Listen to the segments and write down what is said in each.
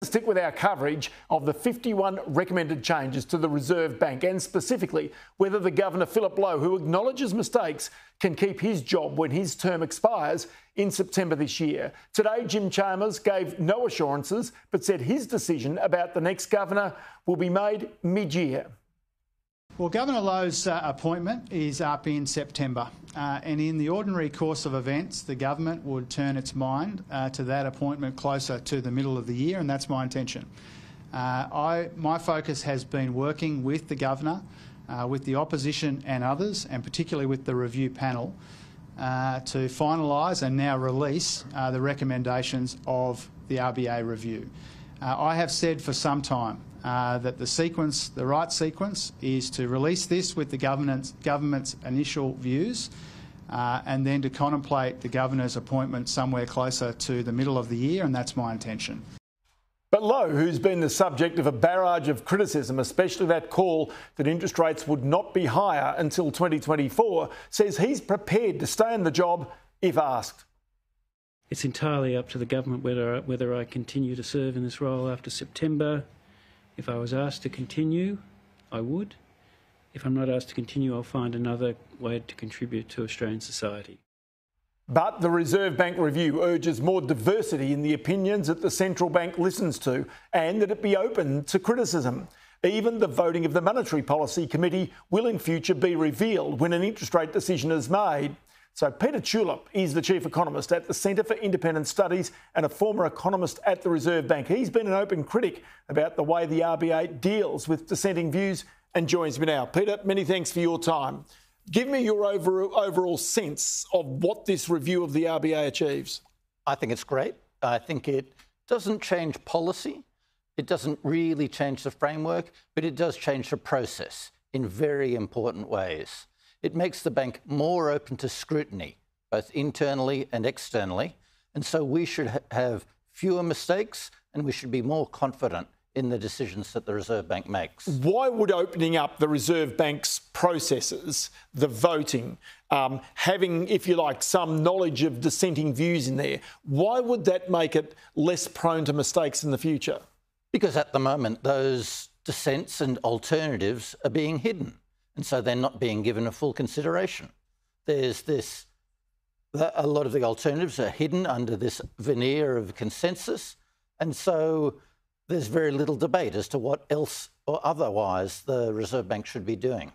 Stick with our coverage of the 51 recommended changes to the Reserve Bank and specifically whether the Governor, Philip Lowe, who acknowledges mistakes, can keep his job when his term expires in September this year. Today, Jim Chalmers gave no assurances but said his decision about the next Governor will be made mid-year. Well, Governor Lowe's appointment is up in September, and in the ordinary course of events, the government would turn its mind to that appointment closer to the middle of the year, and that's my intention. My focus has been working with the Governor, with the opposition and others, and particularly with the review panel, to finalise and now release the recommendations of the RBA review. I have said for some time that the right sequence is to release this with the government's initial views and then to contemplate the Governor's appointment somewhere closer to the middle of the year, and that's my intention. But Lowe, who's been the subject of a barrage of criticism, especially that call that interest rates would not be higher until 2024, says he's prepared to stay in the job if asked. It's entirely up to the government whether I continue to serve in this role after September. If I was asked to continue, I would. If I'm not asked to continue, I'll find another way to contribute to Australian society. But the Reserve Bank review urges more diversity in the opinions that the central bank listens to and that it be open to criticism. Even the voting of the Monetary Policy Committee will in future be revealed when an interest rate decision is made. So Peter Tulip is the Chief Economist at the Centre for Independent Studies and a former economist at the Reserve Bank. He's been an open critic about the way the RBA deals with dissenting views and joins me now. Peter, many thanks for your time. Give me your overall sense of what this review of the RBA achieves. I think it's great. I think it doesn't change policy. It doesn't really change the framework, but it does change the process in very important ways. It makes the bank more open to scrutiny, both internally and externally, and so we should have fewer mistakes and we should be more confident in the decisions that the Reserve Bank makes. Why would opening up the Reserve Bank's processes, the voting, having, if you like, some knowledge of dissenting views in there, why would that make it less prone to mistakes in the future? Because at the moment, those dissents and alternatives are being hidden. And so they're not being given a full consideration. A lot of the alternatives are hidden under this veneer of consensus. And so there's very little debate as to what else or otherwise the Reserve Bank should be doing.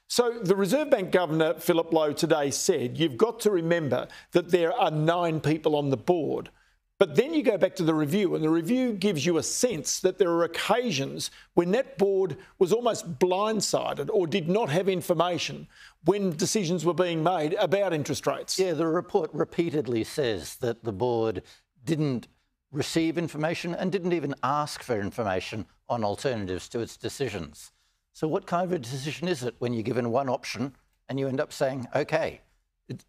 So the Reserve Bank Governor, Philip Lowe, today said you've got to remember that there are 9 people on the board. But then you go back to the review, and the review gives you a sense that there are occasions when that board was almost blindsided or did not have information when decisions were being made about interest rates. Yeah, the report repeatedly says that the board didn't receive information and didn't even ask for information on alternatives to its decisions. So what kind of a decision is it when you're given one option and you end up saying, OK,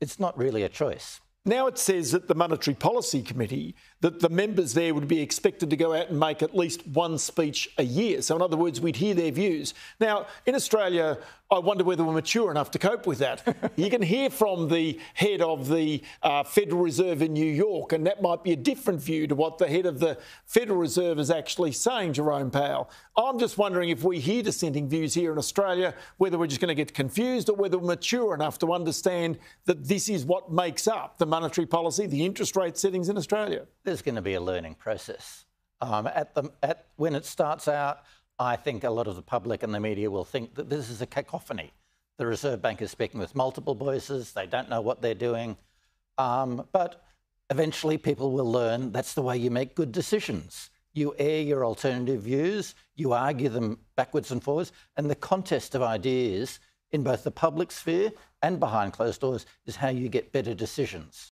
it's not really a choice? Now it says that the Monetary Policy Committee, that the members there would be expected to go out and make at least one speech a year. So in other words, we'd hear their views. Now, in Australia, I wonder whether we're mature enough to cope with that. You can hear from the head of the Federal Reserve in New York, and that might be a different view to what the head of the Federal Reserve is actually saying, Jerome Powell. I'm just wondering if we hear dissenting views here in Australia, whether we're just going to get confused or whether we're mature enough to understand that this is what makes up the monetary policy, the interest rate settings in Australia. There's going to be a learning process. When it starts out, I think a lot of the public and the media will think that this is a cacophony. The Reserve Bank is speaking with multiple voices. They don't know what they're doing. But eventually people will learn that's the way you make good decisions. You air your alternative views, you argue them backwards and forwards, and the contest of ideas in both the public sphere and behind closed doors is how you get better decisions.